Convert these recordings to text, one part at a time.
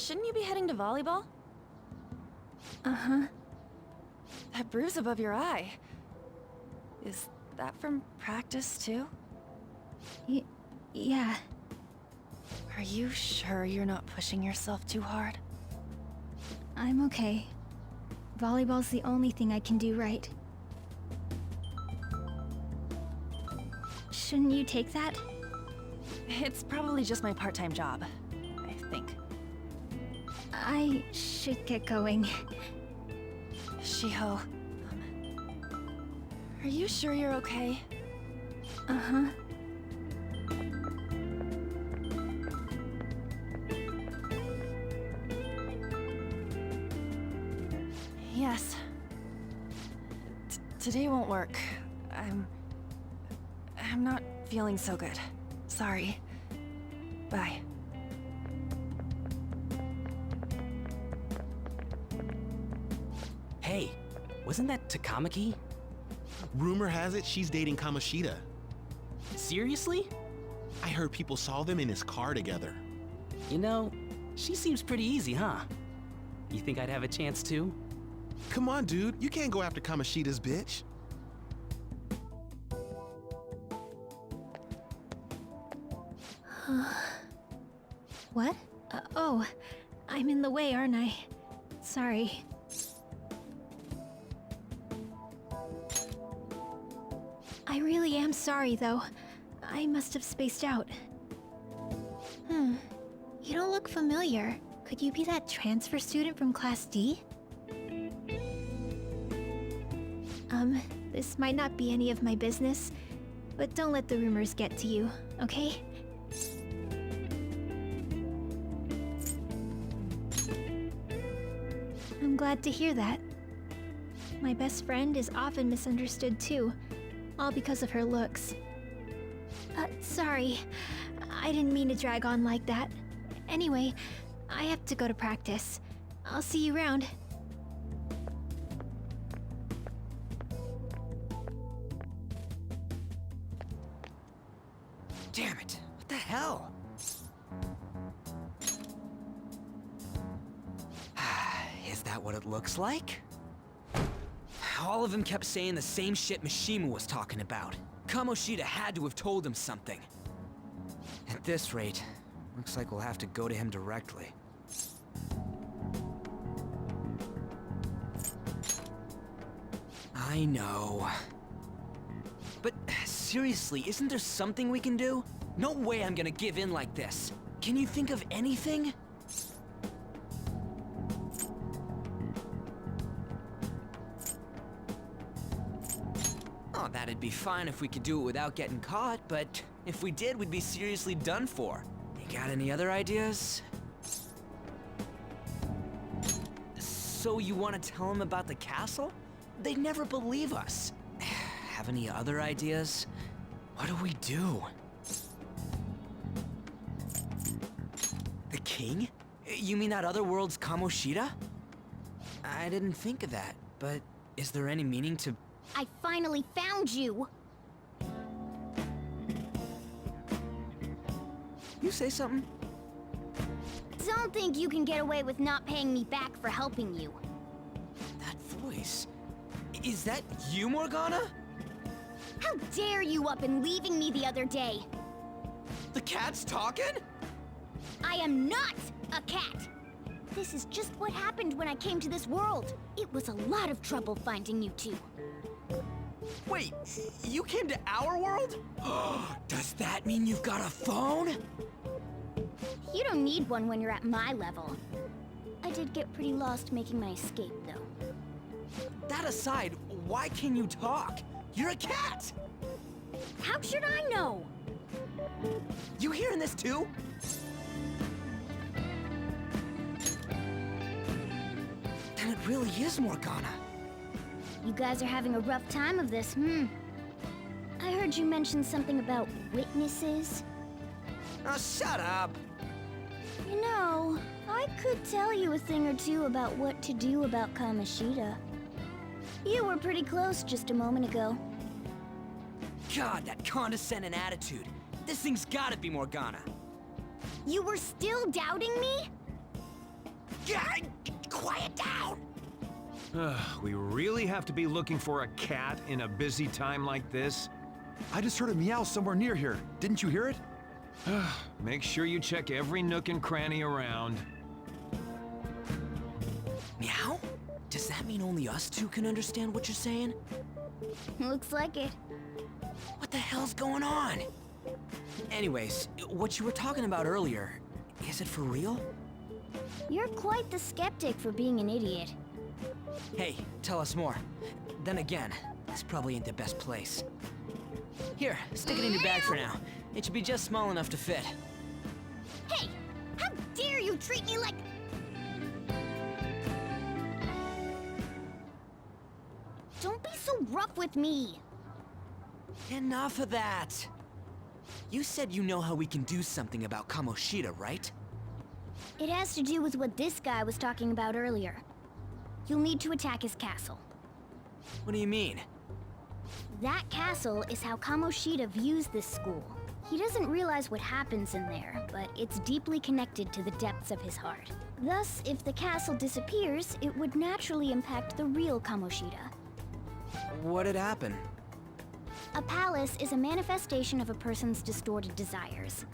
shouldn't you be heading to volleyball? Uh-huh. That bruise above your eye. Is that from practice, too? Yeah. Are you sure you're not pushing yourself too hard? I'm okay. Volleyball's the only thing I can do right. Shouldn't you take that? It's probably just my part-time job, I think. I should get going. Shiho, are you sure you're okay? Uh-huh. Yes. Today won't work. I'm not feeling so good. Sorry. Bye. Hey, wasn't that Takamaki? Rumor has it she's dating Kamoshida. Seriously? I heard people saw them in his car together. You know, she seems pretty easy, huh? You think I'd have a chance too? Come on, dude. You can't go after Kamoshida's bitch. What? Oh, I'm in the way, aren't I? Sorry. I really am sorry, though. I must have spaced out. You don't look familiar. Could you be that transfer student from Class D? This might not be any of my business, but don't let the rumors get to you, okay? I'm glad to hear that. My best friend is often misunderstood too, all because of her looks. Sorry. I didn't mean to drag on like that. Anyway, I have to go to practice. I'll see you around. Damn it, what the hell? Is that what it looks like? All of them kept saying the same shit Mishima was talking about. Kamoshida had to have told him something. At this rate, looks like we'll have to go to him directly. I know. But seriously, isn't there something we can do? No way I'm gonna give in like this. Can you think of anything? Oh, that'd be fine if we could do it without getting caught, but if we did, we'd be seriously done for. You got any other ideas? So you want to tell them about the castle? They'd never believe us. Have any other ideas? What do we do? The king? You mean that other world's Kamoshida? I didn't think of that, but is there any meaning to... I finally found you! You say something? Don't think you can get away with not paying me back for helping you. That voice... Is that you, Morgana? How dare you up and leaving me the other day? The cat's talking? I am not a cat! This is just what happened when I came to this world. It was a lot of trouble finding you two. Wait, you came to our world? Does that mean you've got a phone? You don't need one when you're at my level. I did get pretty lost making my escape, though. That aside, why can you talk? You're a cat! How should I know? You hearing this too? Then it really is Morgana. You guys are having a rough time of this, I heard you mention something about witnesses. Oh, shut up! You know, I could tell you a thing or two about what to do about Kamoshida. You were pretty close just a moment ago. God, that condescending attitude. This thing's gotta be Morgana. You were still doubting me? Quiet down! We really have to be looking for a cat in a busy time like this? I just heard a meow somewhere near here. Didn't you hear it? Make sure you check every nook and cranny around. Meow? Does that mean only us two can understand what you're saying? Looks like it. What the hell's going on? Anyways, what you were talking about earlier, is it for real? You're quite the skeptic for being an idiot. Hey, tell us more. Then again, this probably ain't the best place. Here, stick it in your bag for now. It should be just small enough to fit. Hey! How dare you treat me like... Don't be so rough with me! Enough of that! You said you know how we can do something about Kamoshida, right? It has to do with what this guy was talking about earlier. You'll need to attack his castle. What do you mean? That castle is how Kamoshida views this school. He doesn't realize what happens in there, but it's deeply connected to the depths of his heart. Thus, if the castle disappears, it would naturally impact the real Kamoshida. What'd happen? A palace is a manifestation of a person's distorted desires.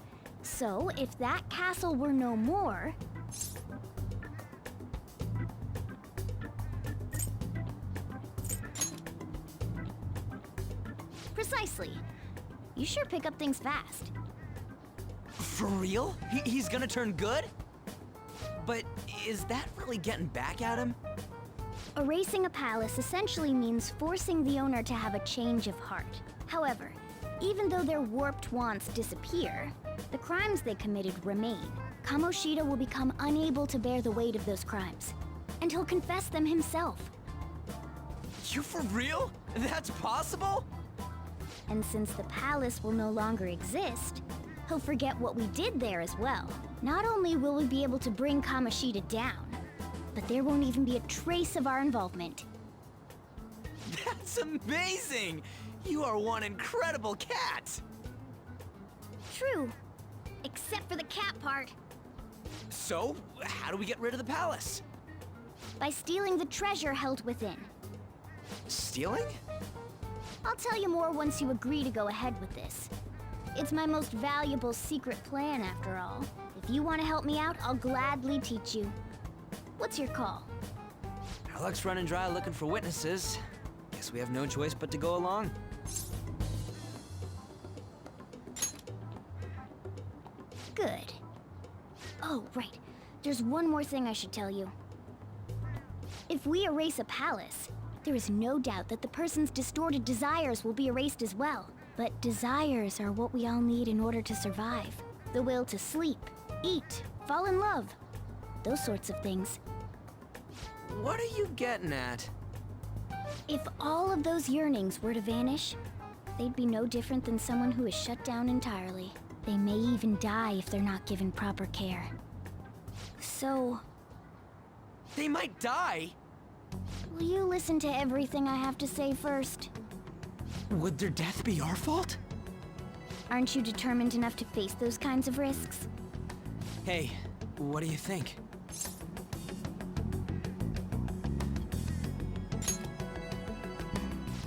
So, if that castle were no more... Precisely. You sure pick up things fast. For real? He's gonna turn good? But is that really getting back at him? Erasing a palace essentially means forcing the owner to have a change of heart. However, even though their warped wants disappear, the crimes they committed remain. Kamoshida will become unable to bear the weight of those crimes, and he'll confess them himself. You for real? That's possible? And since the palace will no longer exist, he'll forget what we did there as well. Not only will we be able to bring Kamoshida down, but there won't even be a trace of our involvement. That's amazing! You are one incredible cat! True. Except for the cat part. So, how do we get rid of the palace? By stealing the treasure held within. Stealing? I'll tell you more once you agree to go ahead with this. It's my most valuable secret plan, after all. If you want to help me out, I'll gladly teach you. What's your call? Our luck's running dry looking for witnesses. Guess we have no choice but to go along. Good. Oh, right. There's one more thing I should tell you. If we erase a palace, there is no doubt that the person's distorted desires will be erased as well. But desires are what we all need in order to survive. The will to sleep, eat, fall in love. Those sorts of things. What are you getting at? If all of those yearnings were to vanish, they'd be no different than someone who is shut down entirely. They may even die if they're not given proper care. So, They might die? will you listen to everything I have to say first? Would their death be our fault? Aren't you determined enough to face those kinds of risks? Hey, what do you think?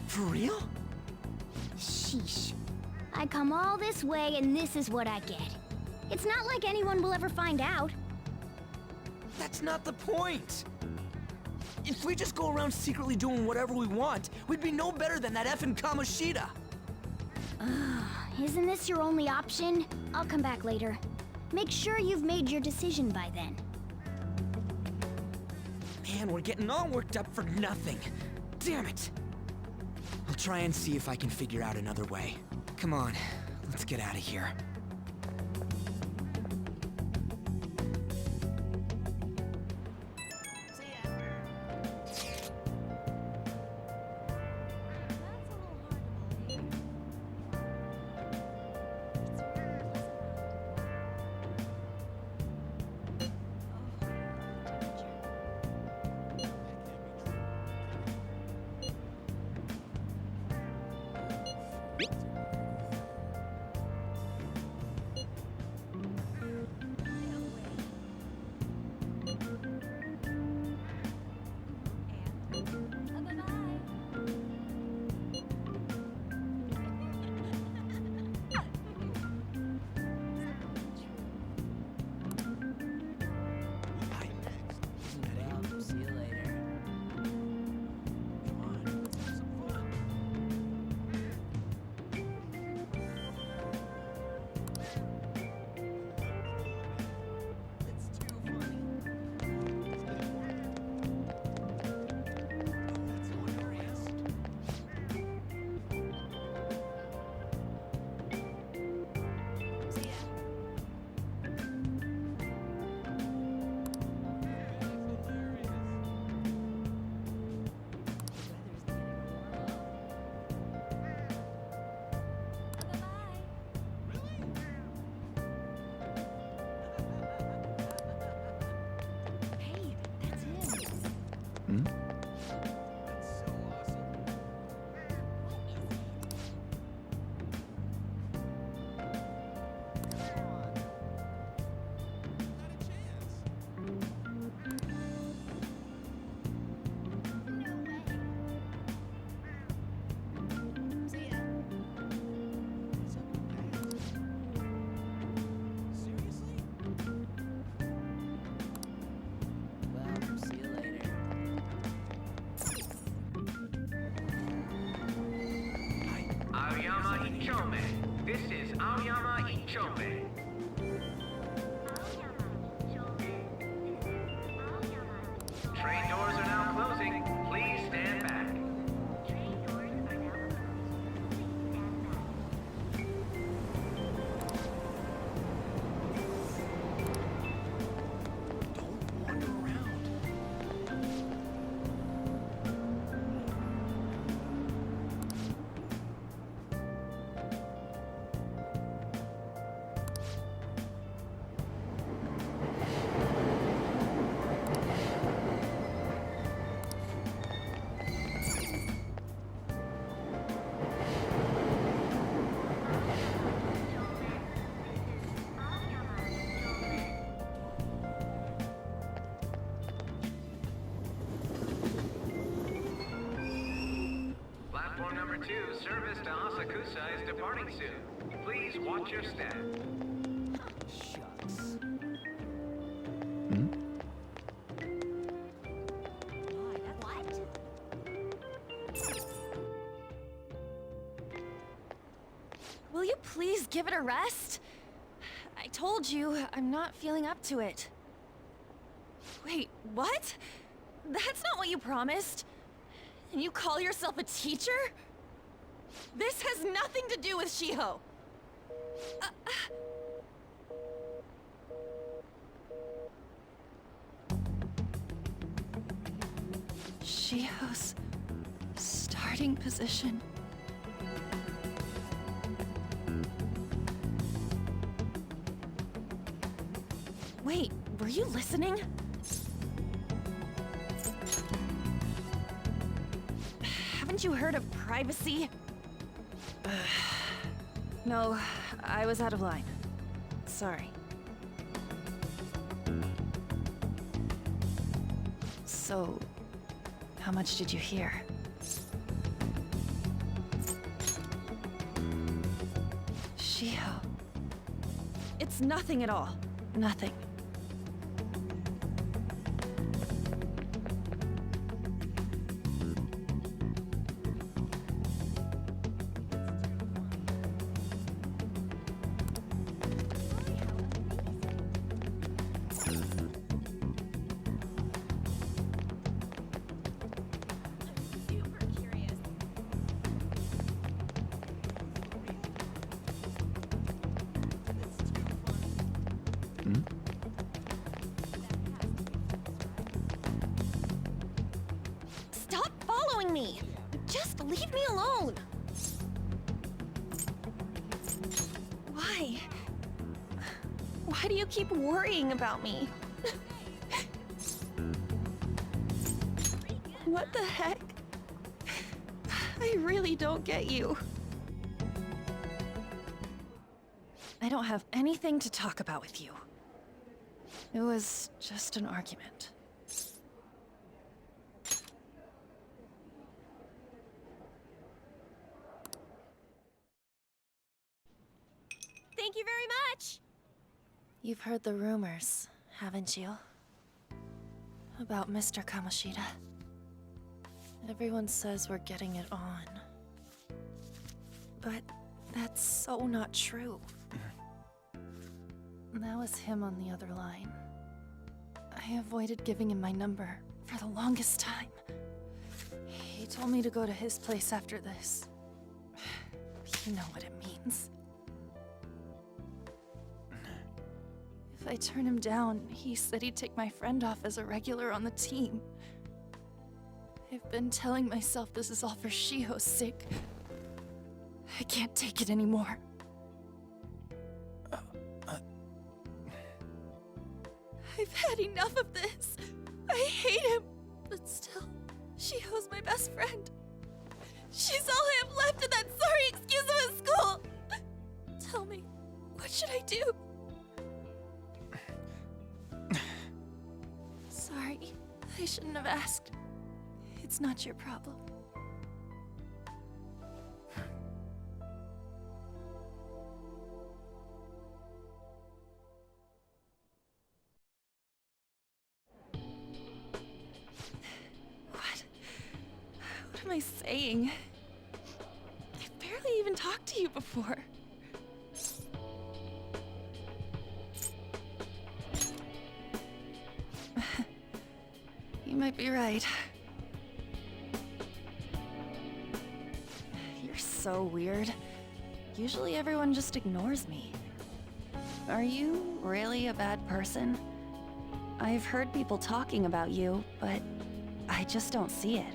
For real? Sheesh. I come all this way and this is what I get. It's not like anyone will ever find out. That's not the point! If we just go around secretly doing whatever we want, we'd be no better than that effing Kamoshida! Isn't this your only option? I'll come back later. Make sure you've made your decision by then. Man, we're getting all worked up for nothing. Damn it! I'll try and see if I can figure out another way. Come on, let's get out of here. Ichome. This is Aoyama Ichome. Train doors are now closing. Please stand back. Don't wander around. Platform number 2, service to Asakusa is departing soon. Please watch your step. Shucks. Will you please give it a rest? I told you, I'm not feeling up to it. Wait, what? That's not what you promised. And you call yourself a teacher? This has nothing to do with Shiho. Shiho's starting position. Wait, were you listening? Haven't you heard of privacy? No, I was out of line. Sorry. So, how much did you hear? Shiho. It's nothing at all. Nothing. Stop following me! Just leave me alone! Why? Why do you keep worrying about me? What the heck? I really don't get you. I don't have anything to talk about with you. It was just an argument. Thank you very much! You've heard the rumors, haven't you? About Mr. Kamoshida. Everyone says we're getting it on. But that's so not true. That was him on the other line. I avoided giving him my number for the longest time. He told me to go to his place after this. You know what it means. If I turn him down, he said he'd take my friend off as a regular on the team. I've been telling myself this is all for Shiho's sake. I can't take it anymore. I've had enough of this. I hate him. But still, Shiho's my best friend. She's all I have left in that sorry excuse of a school. Tell me, what should I do? Sorry, I shouldn't have asked. It's not your problem. What am I saying? I've barely even talked to you before. You might be right. You're so weird. Usually everyone just ignores me. Are you really a bad person? I've heard people talking about you, but I just don't see it.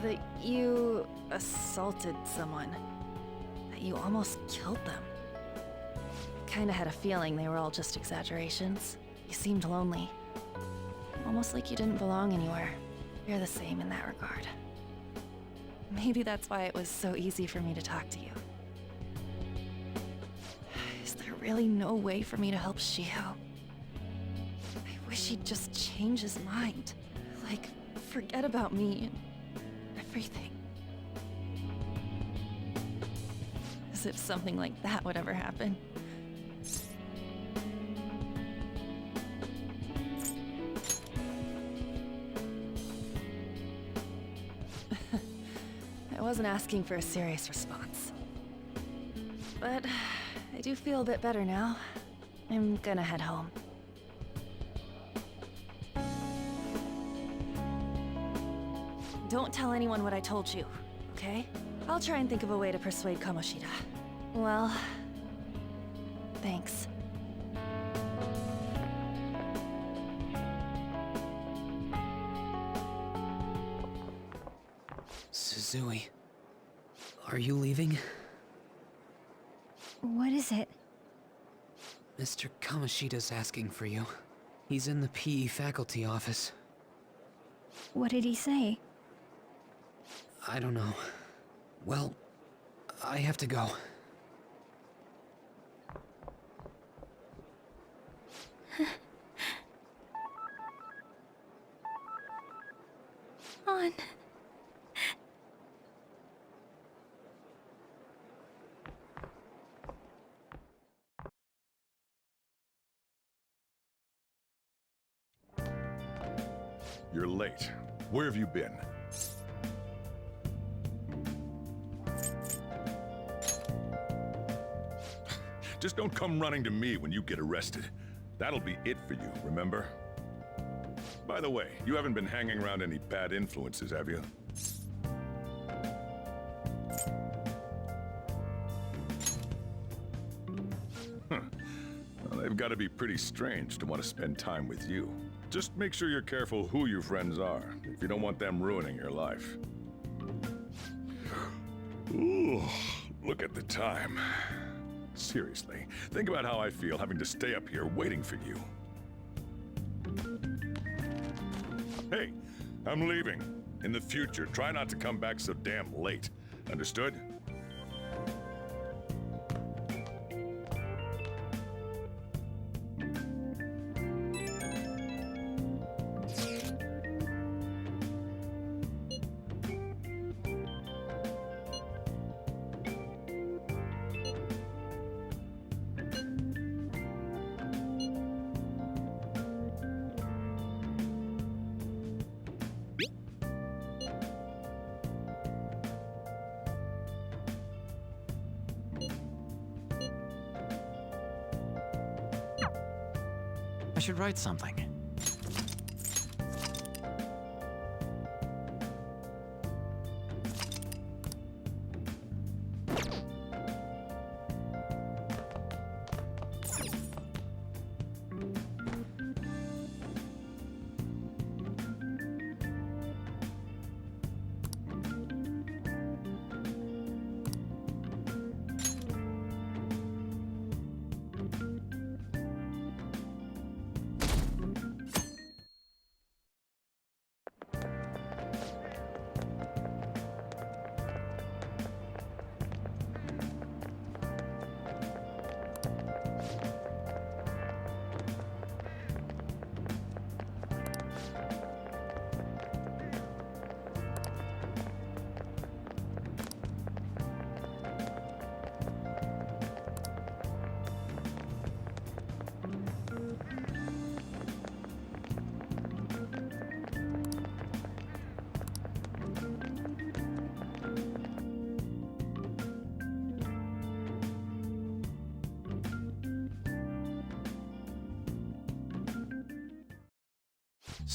That you assaulted someone. That you almost killed them. Kinda had a feeling they were all just exaggerations. You seemed lonely. Almost like you didn't belong anywhere. You're the same in that regard. Maybe that's why it was so easy for me to talk to you. Is there really no way for me to help Shiho? I wish he'd just change his mind. Like, forget about me and everything. As if something like that would ever happen. I wasn't asking for a serious response. But I do feel a bit better now. I'm gonna head home. Don't tell anyone what I told you, okay? I'll try and think of a way to persuade Kamoshida. Well, thanks. Suzui, are you leaving? What is it? Mr. Kamoshida's asking for you. He's in the PE faculty office. What did he say? I don't know. Well, I have to go. On. You're late. Where have you been? Just don't come running to me when you get arrested. That'll be it for you, remember? By the way, you haven't been hanging around any bad influences, have you? Well, they've got to be pretty strange to want to spend time with you. Just make sure you're careful who your friends are, if you don't want them ruining your life. Ooh, look at the time. Seriously, think about how I feel having to stay up here waiting for you. Hey, I'm leaving. In the future, try not to come back so damn late. Understood? I should write something.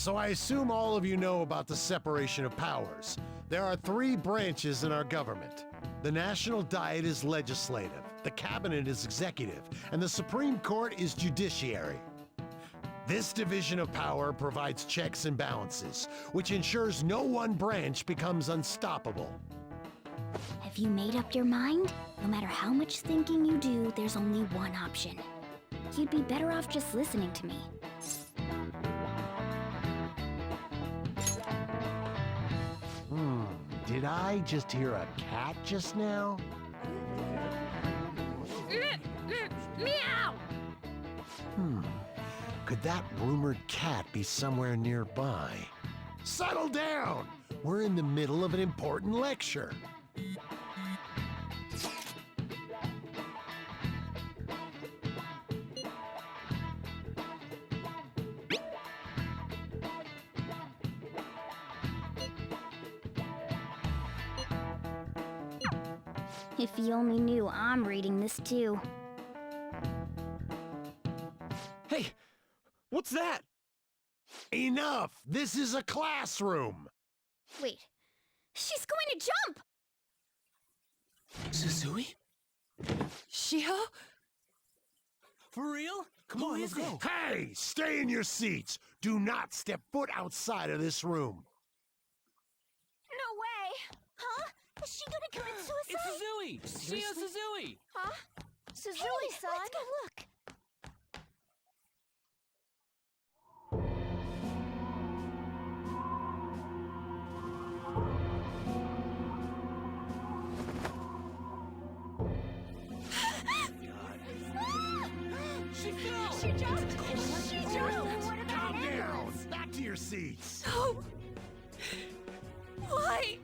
So I assume all of you know about the separation of powers. There are 3 branches in our government. The National Diet is legislative, the Cabinet is executive, and the Supreme Court is judiciary. This division of power provides checks and balances, which ensures no one branch becomes unstoppable. Have you made up your mind? No matter how much thinking you do, there's only one option. You'd be better off just listening to me. Did I just hear a cat just now? Meow! Could that rumored cat be somewhere nearby? Settle down! We're in the middle of an important lecture. If you only knew I'm reading this too. Hey, what's that? Enough! This is a classroom! Wait, she's going to jump! Suzui? Shiho? For real? Come on, let's go. Hey! Stay in your seats! Do not step foot outside of this room! No way! Huh? Is she gonna commit suicide? It's Suzui! Shio Suzui! Huh? Suzui-san? Let's go look. She fell! She jumped! She jumped! Calm down! Back to your seats! No! Why?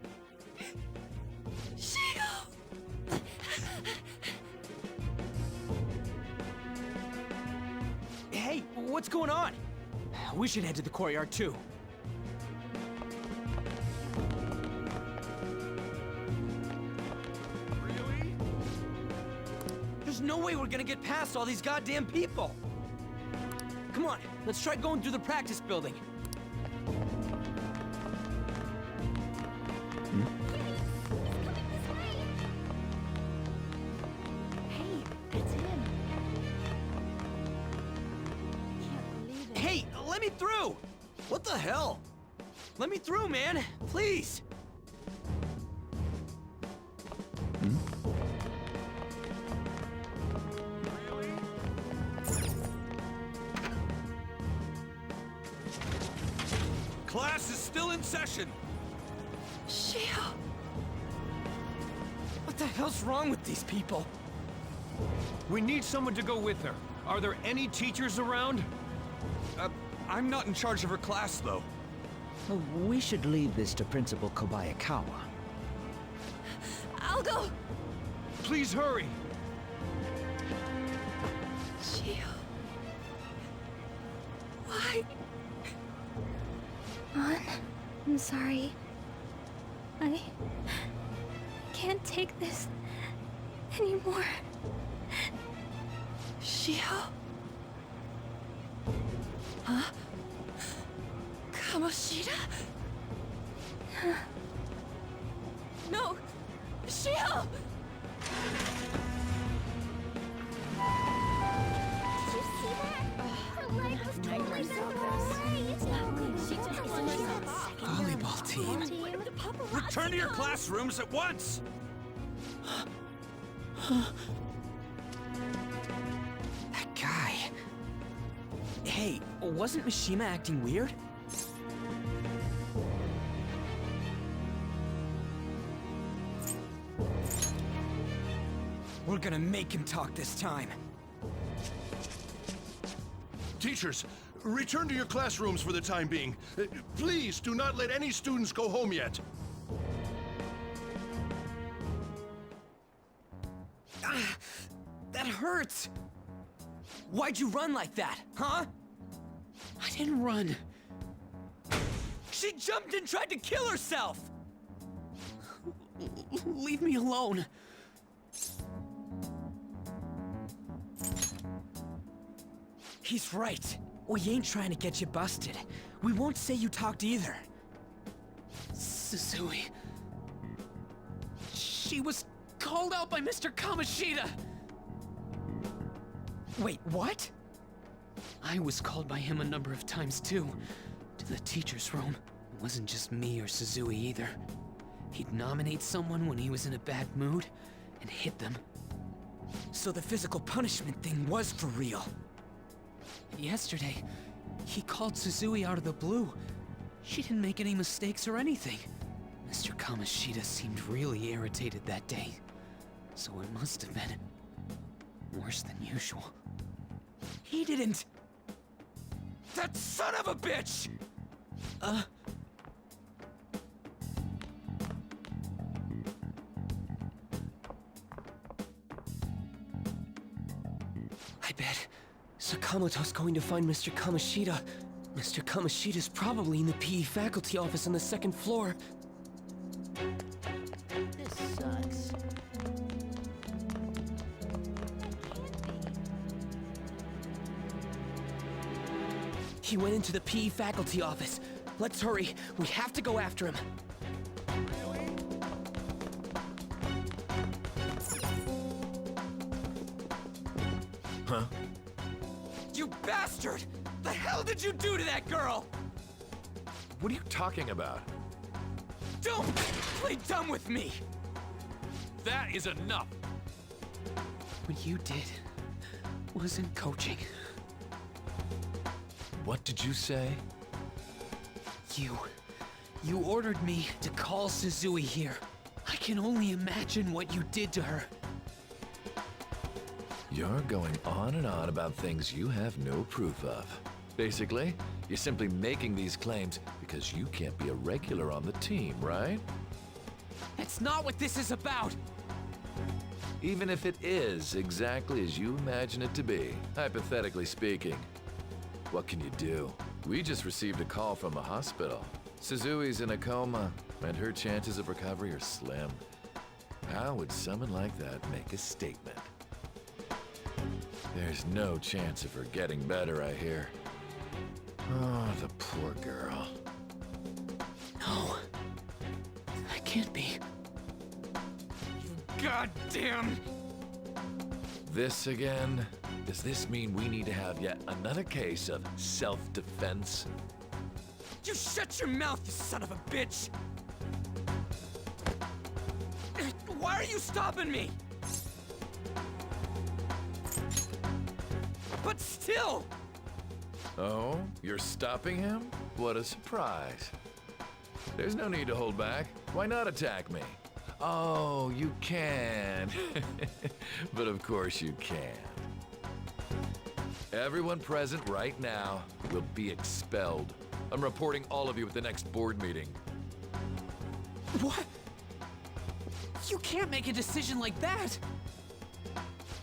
Shio! Hey, what's going on? We should head to the courtyard too. Really? There's no way we're gonna get past all these goddamn people! Come on, let's try going through the practice building. Hey, that's him. Can't believe it. Hey, let me through! What the hell? Let me through, man! Please! Class is still in session. Shio! What the hell's wrong with these people? We need someone to go with her. Are there any teachers around? I'm not in charge of her class, though. We should leave this to Principal Kobayakawa. I'll go! Please hurry. Shio. Why? An, I'm sorry. I can't take this anymore. Shio? Huh? Kamoshida? No! Shio! Did you see that? Her leg was totally bent the wrong way. It's not good. She took one Volleyball team. Return to your classrooms at once! That guy. Hey, wasn't Mishima acting weird? We're gonna make him talk this time. Teachers, return to your classrooms for the time being. Please do not let any students go home yet. That hurts! Why'd you run like that, huh? I didn't run. She jumped and tried to kill herself! Leave me alone. He's right. We ain't trying to get you busted. We won't say you talked either. Suzui... She was called out by Mr. Kamoshida! Wait, what? I was called by him a number of times too. To the teacher's room. It wasn't just me or Suzui either. He'd nominate someone when he was in a bad mood, and hit them. So the physical punishment thing was for real. And yesterday, he called Suzui out of the blue. She didn't make any mistakes or anything. Mr. Kamoshida seemed really irritated that day. So it must have been worse than usual. He didn't... That son of a bitch! I bet Sakamoto's going to find Mr. Kamoshida. Mr. Kamoshida's probably in the PE faculty office on the second floor. This sucks. He went into the PE faculty office. Let's hurry. We have to go after him. Huh? You bastard! The hell did you do to that girl? What are you talking about? Don't play dumb with me! That is enough! What you did wasn't coaching. What did you say? You ordered me to call Suzui here. I can only imagine what you did to her. You're going on and on about things you have no proof of. Basically, you're simply making these claims because you can't be a regular on the team, right? That's not what this is about! Even if it is exactly as you imagine it to be, hypothetically speaking. What can you do? We just received a call from the hospital. Suzui's in a coma, and her chances of recovery are slim. How would someone like that make a statement? There's no chance of her getting better, I hear. Oh, the poor girl. No. I can't be. You goddamn... This again? Does this mean we need to have yet another case of self-defense? You shut your mouth, you son of a bitch! Why are you stopping me? But still! Oh, you're stopping him? What a surprise. There's no need to hold back. Why not attack me? Oh, you can. But of course you can. Everyone present right now will be expelled. I'm reporting all of you at the next board meeting. What? You can't make a decision like that!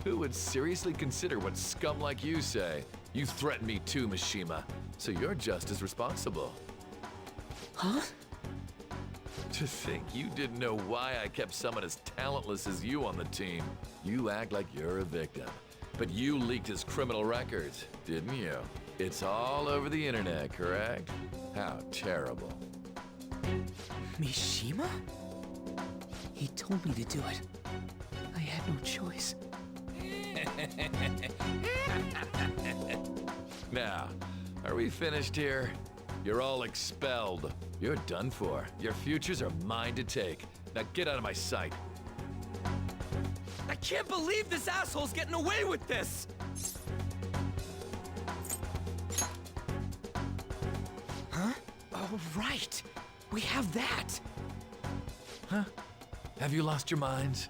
Who would seriously consider what scum like you say? You threatened me too, Mishima, so you're just as responsible. Huh? To think you didn't know why I kept someone as talentless as you on the team. You act like you're a victim. But you leaked his criminal records, didn't you? It's all over the internet, correct? How terrible. Mishima? He told me to do it. I had no choice. Now, are we finished here? You're all expelled. You're done for. Your futures are mine to take. Now get out of my sight. I can't believe this asshole's getting away with this! Huh? Oh, right. We have that. Huh? Have you lost your minds?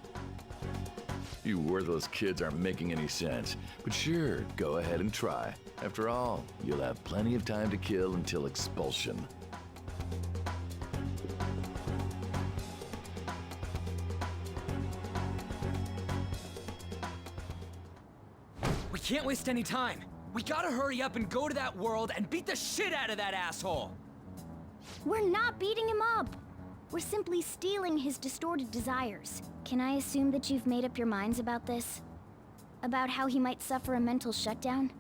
You worthless kids aren't making any sense. But sure, go ahead and try. After all, you'll have plenty of time to kill until expulsion. We can't waste any time. We gotta hurry up and go to that world and beat the shit out of that asshole! We're not beating him up. We're simply stealing his distorted desires. Can I assume that you've made up your minds about this? About how he might suffer a mental shutdown?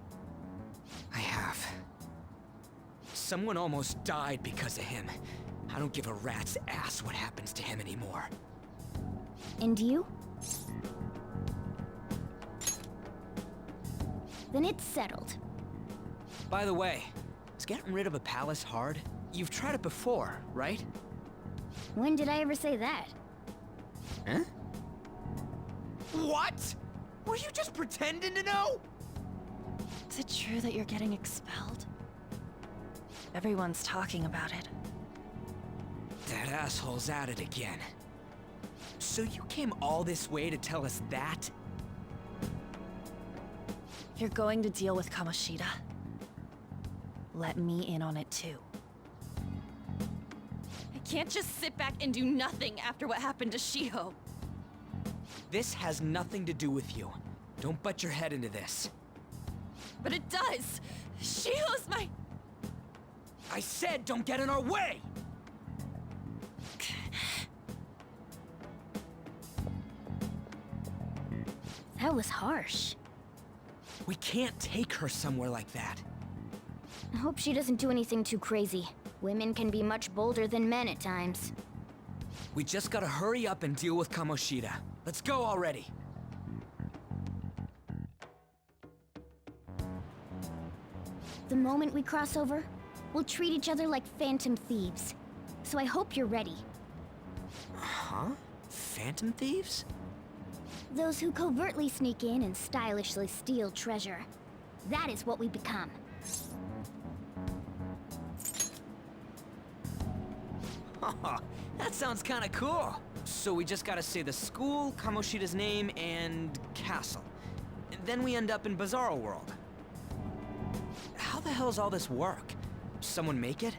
I have. Someone almost died because of him. I don't give a rat's ass what happens to him anymore. And you? Then it's settled. By the way, is getting rid of a palace hard? You've tried it before, right? When did I ever say that? Huh? What? Were you just pretending to know? Is it true that you're getting expelled? Everyone's talking about it. That asshole's at it again. So you came all this way to tell us that? You're going to deal with Kamoshida. Let me in on it too. I can't just sit back and do nothing after what happened to Shiho. This has nothing to do with you. Don't butt your head into this. But it does! Shiho's my... I said don't get in our way! That was harsh. We can't take her somewhere like that. I hope she doesn't do anything too crazy. Women can be much bolder than men at times. We just gotta hurry up and deal with Kamoshida. Let's go already. The moment we cross over, we'll treat each other like phantom thieves. So I hope you're ready. Huh? Phantom thieves? Those who covertly sneak in and stylishly steal treasure. That is what we become. That sounds kinda cool. So we just gotta say the school, Kamoshida's name, and castle. Then we end up in Bizarro World. How the hell's all this work? Someone make it?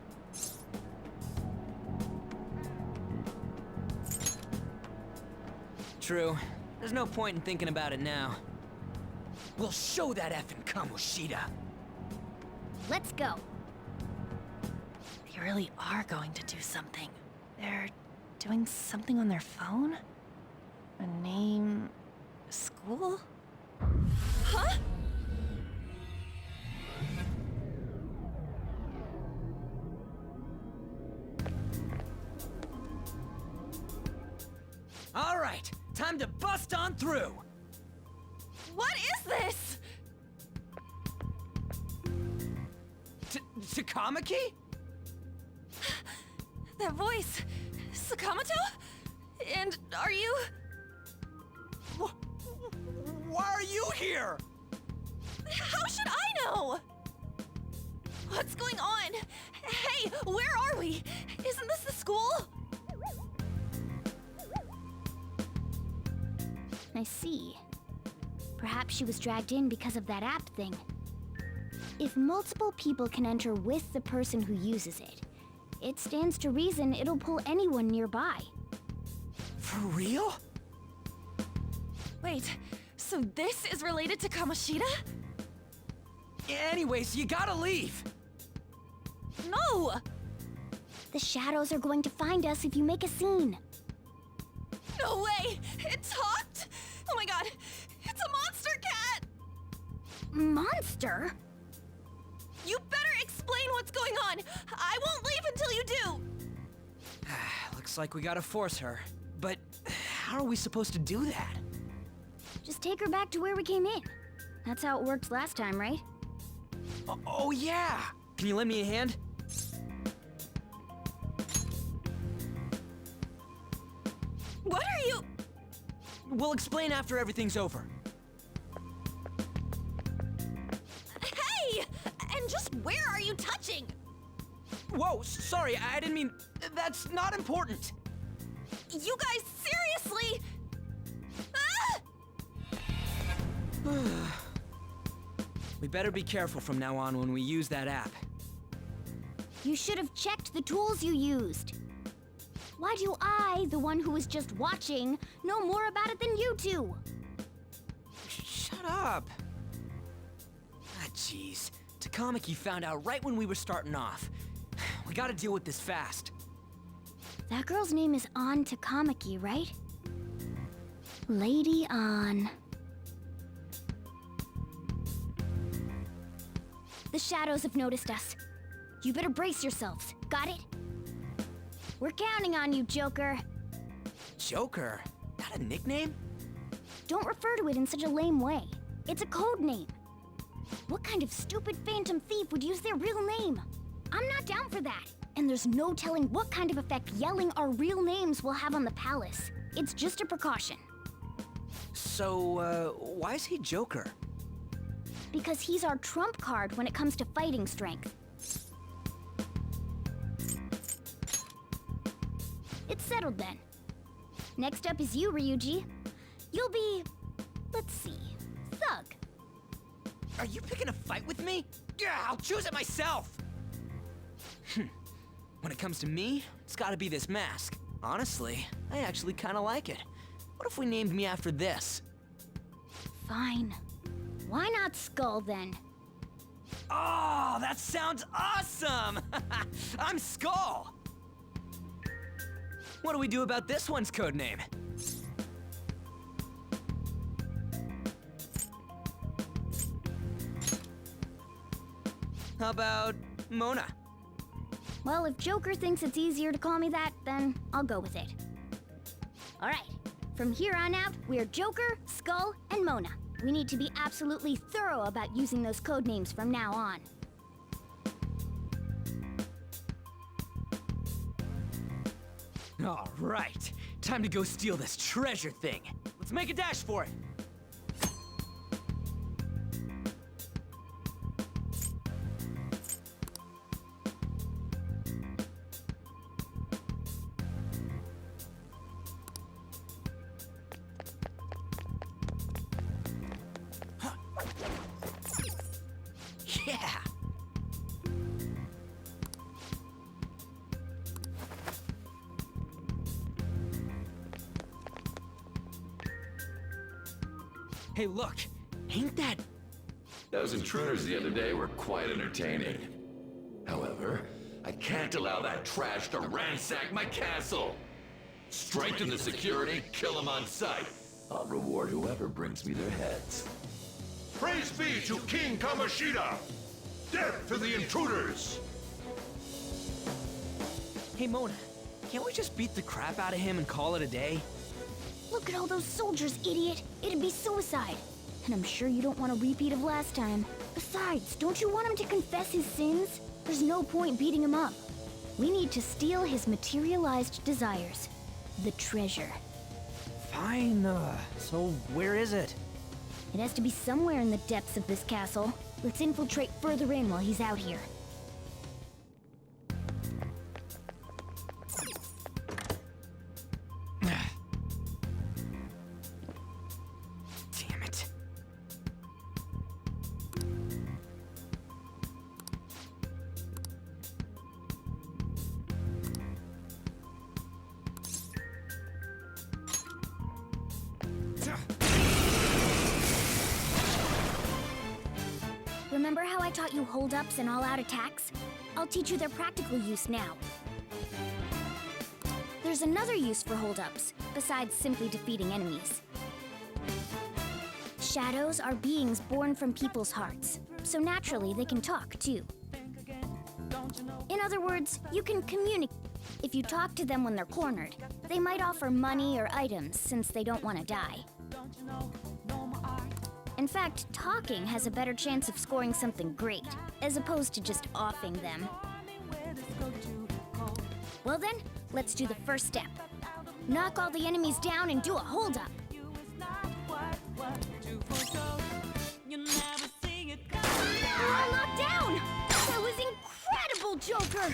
True. There's no point in thinking about it now. We'll show that effing Kamoshida. Let's go. They really are going to do something. They're doing something on their phone? A name... a school? Huh? All right, time to bust on through. What is this? Takamaki? That voice... Sakamoto? And are you... Why are you here? How should I know? What's going on? Hey, where are we? Isn't this the school? I see. Perhaps she was dragged in because of that app thing. If multiple people can enter with the person who uses it, it stands to reason it'll pull anyone nearby. For real? Wait, so this is related to Kamoshida? Anyways, you gotta leave. No! The shadows are going to find us if you make a scene. No way! It talked? Oh my god! It's a monster cat! Monster? You better explain what's going on! I won't leave until you do! Looks like we gotta force her. But how are we supposed to do that? Just take her back to where we came in. That's how it worked last time, right? Oh yeah! Can you lend me a hand? What are you... We'll explain after everything's over. Hey! And just where are you touching? Whoa, sorry, I didn't mean... That's not important. You guys, seriously? Ah! We better be careful from now on when we use that app. You should have checked the tools you used. Why do I, the one who was just watching, know more about it than you two? Shut up. Ah, jeez. Takamaki found out right when we were starting off. We gotta deal with this fast. That girl's name is An Takamaki, right? Lady An. The shadows have noticed us. You better brace yourselves. Got it? We're counting on you, Joker. Joker? That a nickname? Don't refer to it in such a lame way. It's a code name. What kind of stupid phantom thief would use their real name? I'm not down for that. And there's no telling what kind of effect yelling our real names will have on the palace. It's just a precaution. So, why is he Joker? Because he's our trump card when it comes to fighting strength. It's settled then. Next up is you, Ryuji. You'll be, let's see, Thug. Are you picking a fight with me? Yeah, I'll choose it myself! When it comes to me, it's gotta be this mask. Honestly, I actually kinda like it. What if we named me after this? Fine. Why not Skull then? Oh, that sounds awesome! I'm Skull! What do we do about this one's codename? How about Mona? Well, if Joker thinks it's easier to call me that, then I'll go with it. All right, from here on out, we're Joker, Skull, and Mona. We need to be absolutely thorough about using those code names from now on. All right, time to go steal this treasure thing. Let's make a dash for it. Yeah! Hey, look! Ain't that... Those intruders the other day were quite entertaining. However, I can't allow that trash to ransack my castle. Strengthen the security, kill them on sight. I'll reward whoever brings me their heads. Praise be to King Kamoshida! Death to the intruders! Hey, Mona, can't we just beat the crap out of him and call it a day? Look at all those soldiers, idiot! It'd be suicide. And I'm sure you don't want a repeat of last time. Besides, don't you want him to confess his sins? There's no point beating him up. We need to steal his materialized desires. The treasure. Fine, so where is it? It has to be somewhere in the depths of this castle. Let's infiltrate further in while he's out here. Damn it. Remember how I taught you hold-ups and all-out attacks? I'll teach you their practical use now. There's another use for hold-ups, besides simply defeating enemies. Shadows are beings born from people's hearts, so naturally they can talk, too. In other words, you can communicate. If you talk to them when they're cornered, they might offer money or items since they don't want to die. In fact, talking has a better chance of scoring something great, as opposed to just offing them. Well then, let's do the first step. Knock all the enemies down and do a hold-up. I'm knocked down! That was incredible, Joker!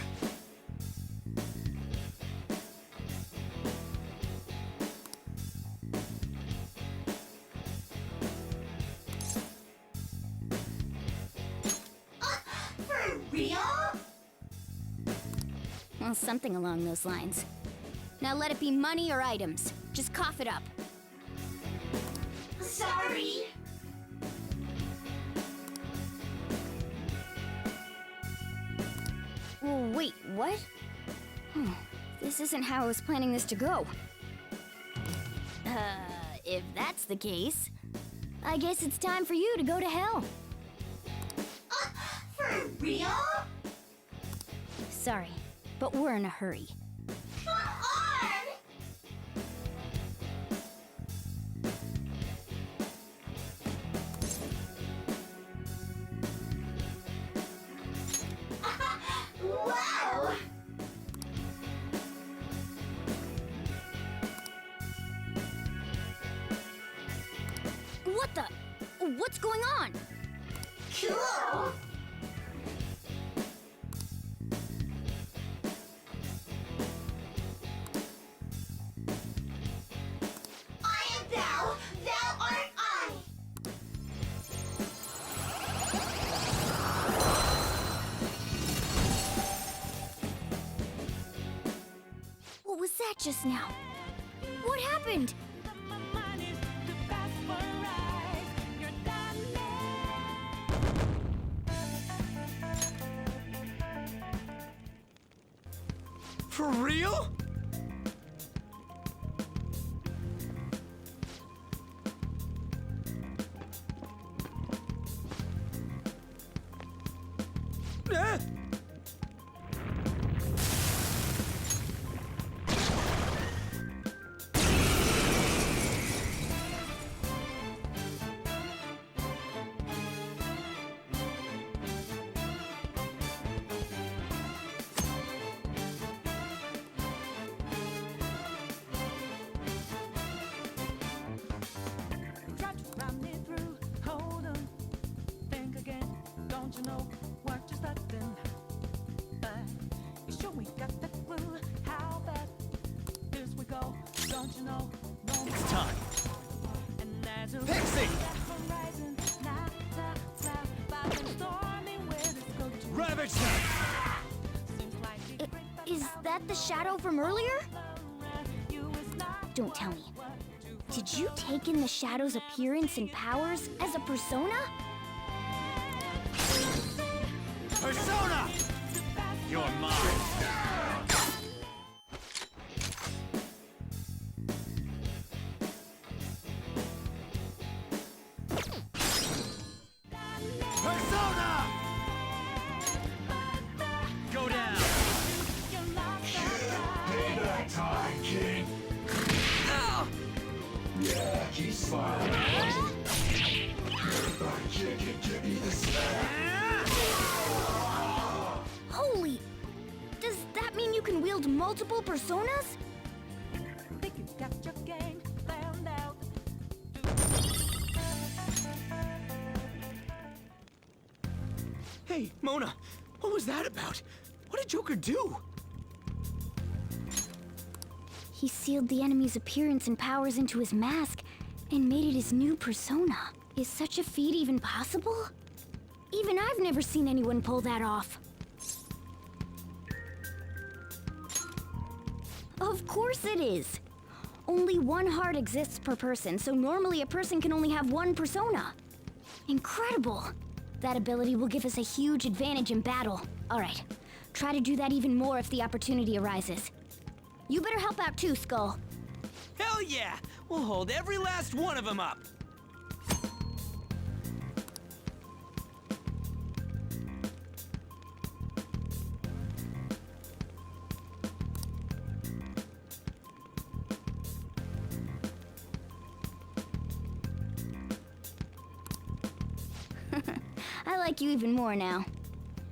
Well, something along those lines. Now let it be money or items. Just cough it up. Sorry. Wait, what? This isn't how I was planning this to go. If that's the case, I guess it's time for you to go to hell. For real? Sorry, but we're in a hurry. Come on! Wow! What the? What's going on? Cool! I am thou, thou art I! What was that just now? What happened? For real? Eh? It's time. Pixie! Ravage them! Is that the shadow from earlier? Don't tell me. Did you take in the shadow's appearance and powers as a persona? Persona! You're mine! Persona! Go down! Payback time, King. Ow! Yeah, keep smiling. Everybody chicken, Jimmy the Snack. Holy! Does that mean you can wield multiple personas? Hey, Mona, what was that about? What did Joker do? He sealed the enemy's appearance and powers into his mask and made it his new persona. Is such a feat even possible? Even I've never seen anyone pull that off. Of course it is. Only one heart exists per person, so normally a person can only have one persona. Incredible. That ability will give us a huge advantage in battle. All right, try to do that even more if the opportunity arises. You better help out too, Skull. Hell yeah! We'll hold every last one of them up! I like you even more now.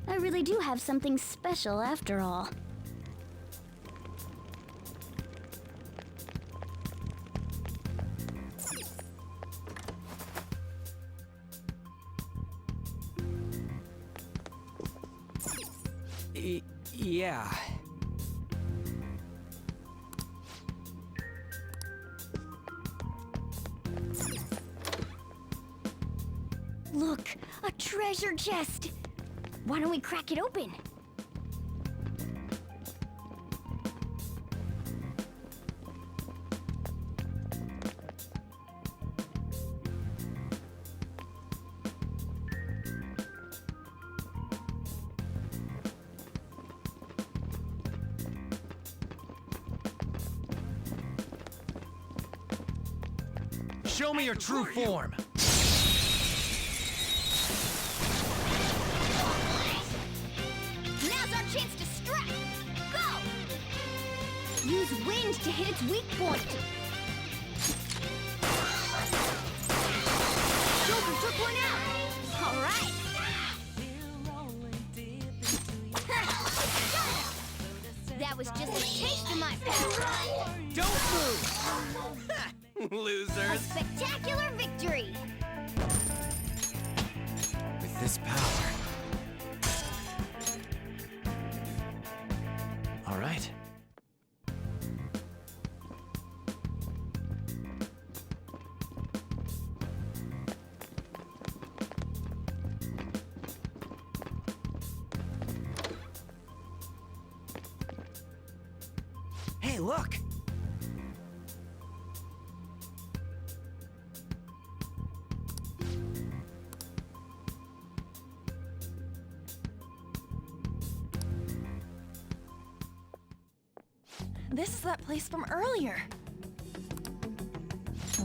I really do have something special after all. Yeah. Look, a treasure chest! Why don't we crack it open? Show me your true form! Now's our chance to strike! Use wind to hit its weak point. Joker took one out. All right. That was just a taste of my power. Don't move! A Losers! spectacular victory. With this power. All right. Hey, look! This is that place from earlier.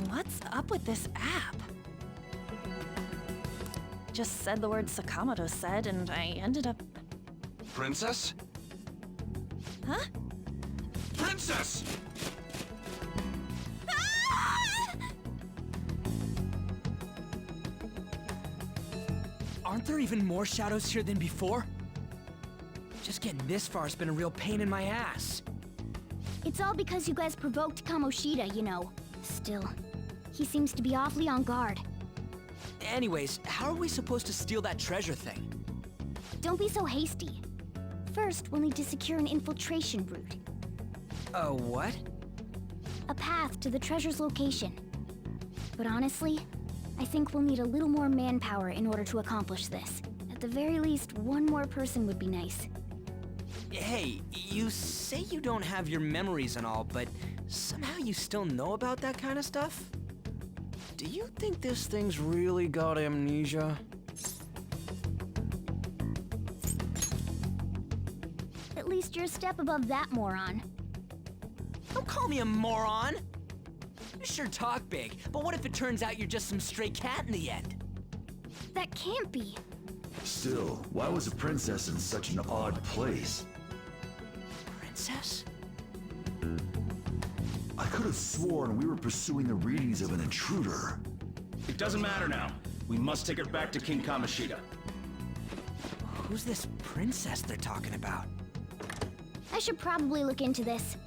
What's up with this app? Just said the word Sakamoto said, and I ended up... Princess? Huh? Princess! Aren't there even more shadows here than before? Just getting this far has been a real pain in my ass. It's all because you guys provoked Kamoshida, you know. Still, he seems to be awfully on guard. Anyways, how are we supposed to steal that treasure thing? Don't be so hasty. First, we'll need to secure an infiltration route. What? A path to the treasure's location. But honestly, I think we'll need a little more manpower in order to accomplish this. At the very least, one more person would be nice. Hey, you say you don't have your memories and all, but somehow you still know about that kind of stuff? Do you think this thing's really got amnesia? At least you're a step above that, moron. Don't call me a moron! You sure talk big, but what if it turns out you're just some stray cat in the end? That can't be. Still, why was a princess in such an odd place? Princess? I could have sworn we were pursuing the readings of an intruder. It doesn't matter now. We must take her back to King Kamoshida. Who's this princess they're talking about? I should probably look into this.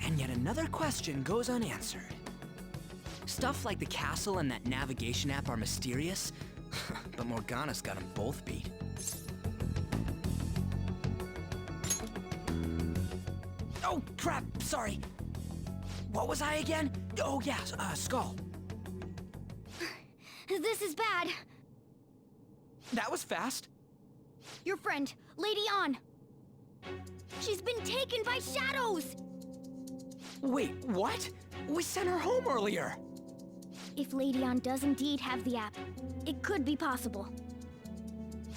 And yet another question goes unanswered. Stuff like the castle and that navigation app are mysterious, but Morgana's got them both beat. Oh, crap, sorry. What was I again? Oh, yeah, Skull. This is bad. That was fast. Your friend, Lady An. She's been taken by shadows! Wait, what? We sent her home earlier. If Lady An does indeed have the app, it could be possible.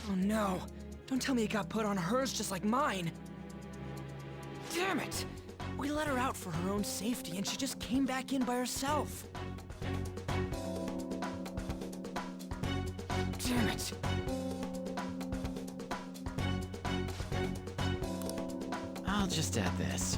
Oh no, don't tell me it got put on hers just like mine. Damn it! We let her out for her own safety and she just came back in by herself. Damn it. I'll just add this.